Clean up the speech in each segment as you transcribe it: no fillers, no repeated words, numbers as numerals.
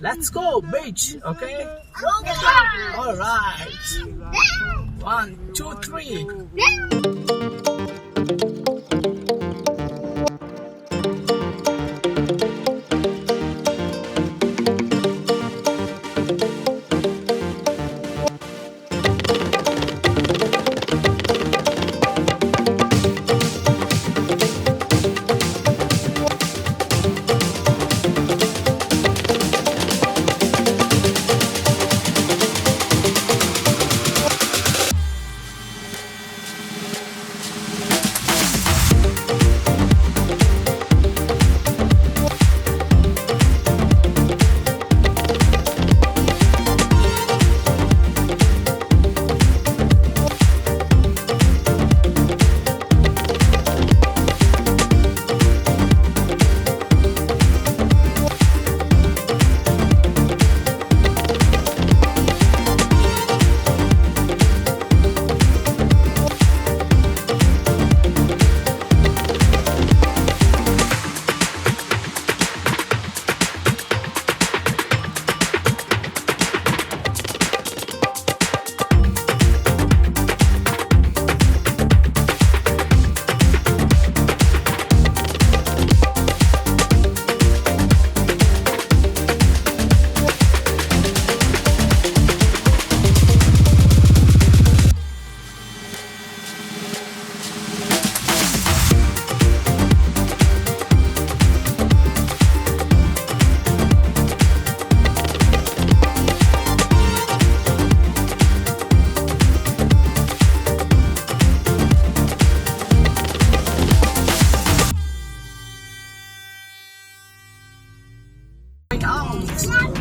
Let's go beach, okay? All right. 1, 2, 3.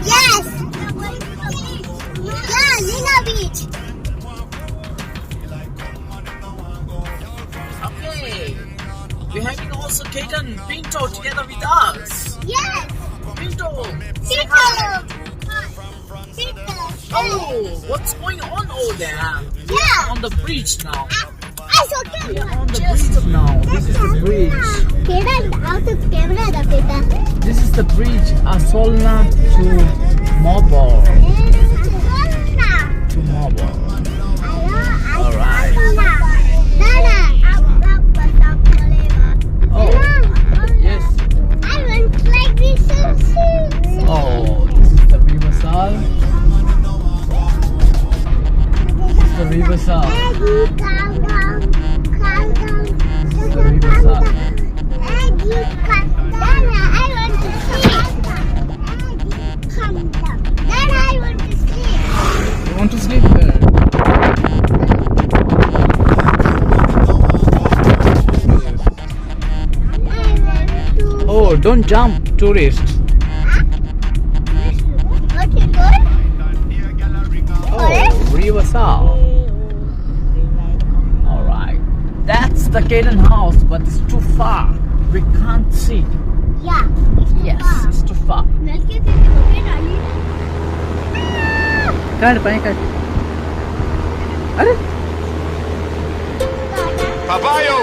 Yes! Yeah, Lina Beach. Okay. We're having also Kaden Pinto together with us. Yes! Pinto, say Pinto! hi. Pinto! Oh, what's going on over there? Yeah! On the bridge now. I saw We are camera. on the bridge now. This is the bridge. Camera, out of camera da beta. This is the bridge Asolna to Mobile. To Mobile. Alright. Oh, yes. I want to like this so soon. Oh, this is the Riversal. This is the Riversal. Aggie, calm down. Calm down. This is the Riversal. Aggie, calm down. I want to sleep. Aggie, calm down. Then I want to sleep. You want to sleep there? Oh, don't jump, tourist. What you doing? Oh, Riversal. Alright. That's the Kaden house, but it's too far. We can't see. Yeah. Yes, it's too far. Cut, cut. Papayo,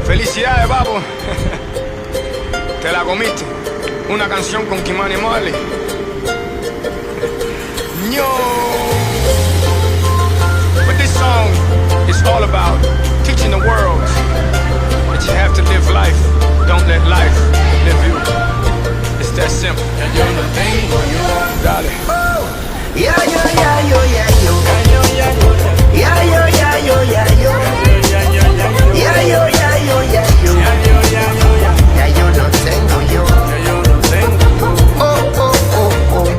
felicidades, papo. Te la comiste. Una canción con Kimani Marley. Yo. But this song is all about teaching the world that you have to live life. Don't let life live you. It's that simple. Dale. Yeah, yeah, yeah, yo, yeah, yo. Yeah, yo, yeah, yo, yeah, yo. Yeah, yo, yeah, yo, yeah, yo. Ya yo no tengo yo. Oh, oh, oh, oh.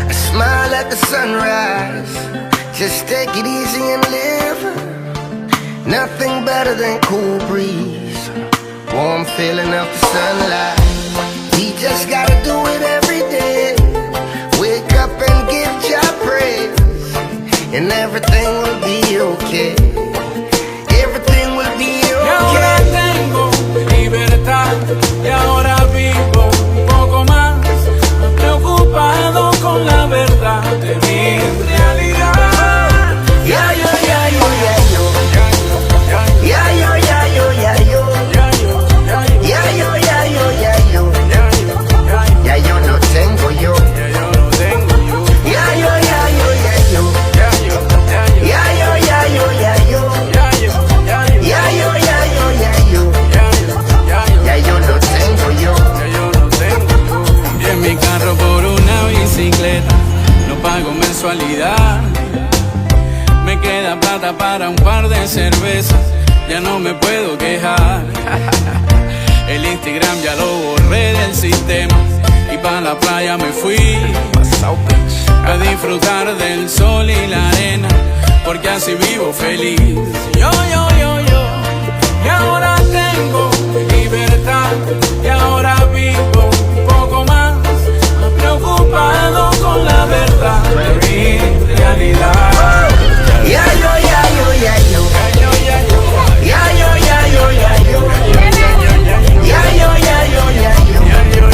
I smile at the sunrise. Just take it easy and live. Nothing better than cool breeze. Warm feeling of the sunlight. We just gotta do it every day. Wake up and give Jah praise, and everything will be okay. Everything will be Y ahora okay. tengo libertad, y ahora vivo un poco más, no preocupado con la verdad de mi realidad. Yeah, yo, yeah, yo, yeah, yo. Yeah, yo, yeah, yo, yeah, yo. Yeah, yo, yeah, yo, yeah, hasta para un par de cervezas, ya no me puedo quejar. El Instagram ya lo borré del sistema y pa' la playa me fui a disfrutar del sol y la arena, porque así vivo feliz. Yo, y ahora tengo libertad, y ahora vivo un poco más preocupado con la verdad de mi realidad. Ya yo, ya yo, ya yo. Ya yo, ya yo, ya yo. Ya yo, ya yo, ya yo.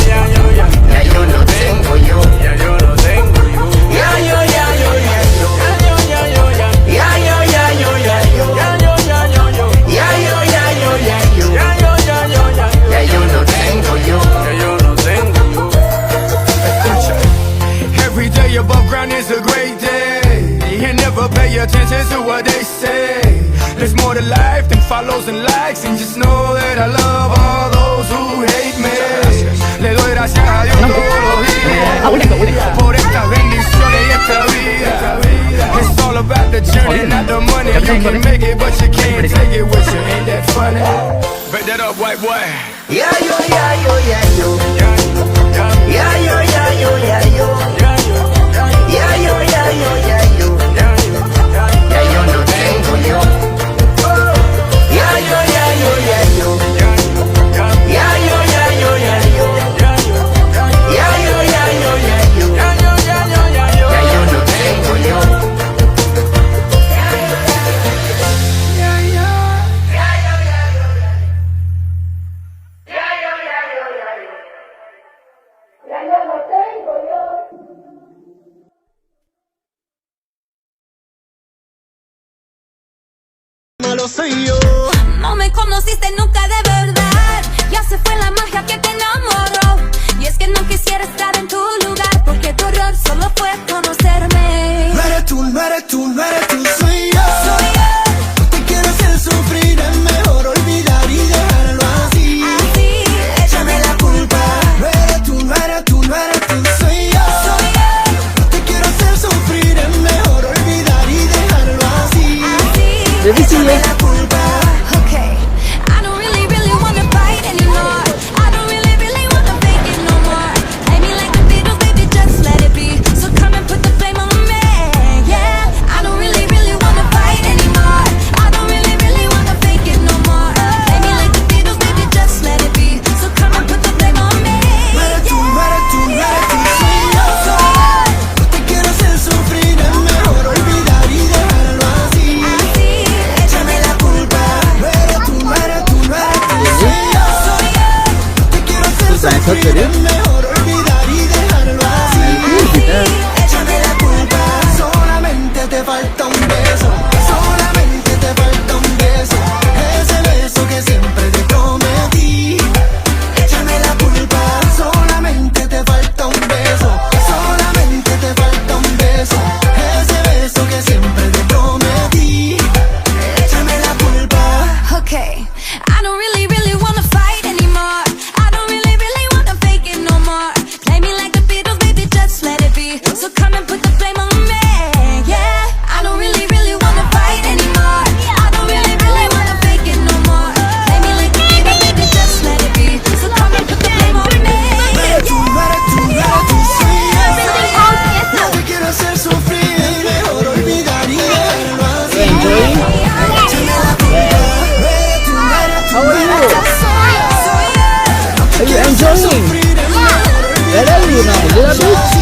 Ya yo no tengo yo. Ya yo no tengo yo. Ya yo, ya yo, ya yo. Ya yo, ya yo, ya yo. Ya yo, ya yo, ya yo. Ya yo no tengo yo. Ya yo no tengo yo. Every day above ground is a great day, and never pay attention to what they say. There's more to life than follows and likes, and just know that I love all those who hate me. Le doy gracias a Dios todos los días por estas bendiciones y esta vida. It's all about the journey, not the money. You can make it, but you can't take it with you. Ain't that funny? Bet that up, white boy. Ya yo, ya yo, ya yo. Ya yo, ya yo, ya yo. Ya yo, ya yo, ya yo. Ya yo no tengo yo. Ya yo, ya yo, ya yo. Ya yo, ya yo, ya yo. Ya yo, ya yo, ya yo. Ya yo no tengo yo. Malo soy yo. No me conociste nunca de verdad, ya se fue la magia que te enamoró. Y es que no quisiera estar en tu lugar, porque tu error solo fue conocerme. No eres tú, no eres tú, no eres tú, soy yo. Soy yo, No te quiero hacer sufrir, es mejor olvidar y dejarlo así. así, Échame la culpa. No eres tú, no eres tú, no eres tú, soy yo. soy yo, No te quiero hacer sufrir, es mejor olvidar y dejarlo así. así, Échame la culpa. okay. I don't really, really wanna fight anymore. I don't really, really wanna fake it no more. Play me like the Beatles, baby, just let it be. So come and put the flame on me, yeah. I don't really, really wanna fight anymore. I don't really, really wanna fake it no more. Play me like the Beatles, baby, just let it be. So come and put the flame on me, No eres tú, no eres tú, no eres tú, soy yo. No te quiero hacer sufrir, es mejor olvidar y dejarlo así. Échame la culpa. No eres tú, no eres tú, no eres tú, soy yo. No te quiero hacer sufrir, es mejor olvidar y dejarlo así. Échame la culpa. Solamente te falta un beso. Solamente te falta un beso. Ese beso que siempre te prometí. Échame la culpa. Solamente te falta un beso. Solamente te falta un beso. Ese beso que siempre te prometí. Échame la culpa. Okay, I don't really, really wanna fight anymore. I don't really, really wanna fake it no more. Play me like the Beatles, baby, just let it be. So come and put the flame on me, yeah. I don't really, really wanna fight anymore. I don't really, really wanna fake it no more. Play me like the Beatles, baby, just let it be. So come and put the flame on me, No eres tú, no eres tú, no eres tú, soy yo. No te quiero hacer sufrir, es mejor olvidar y dejarlo así. Échame la culpa. No eres tú, no eres tú, no eres tú, soy yo. Are you enjoying? Sufrir es mejor olvidar. Where are you now? Little bit?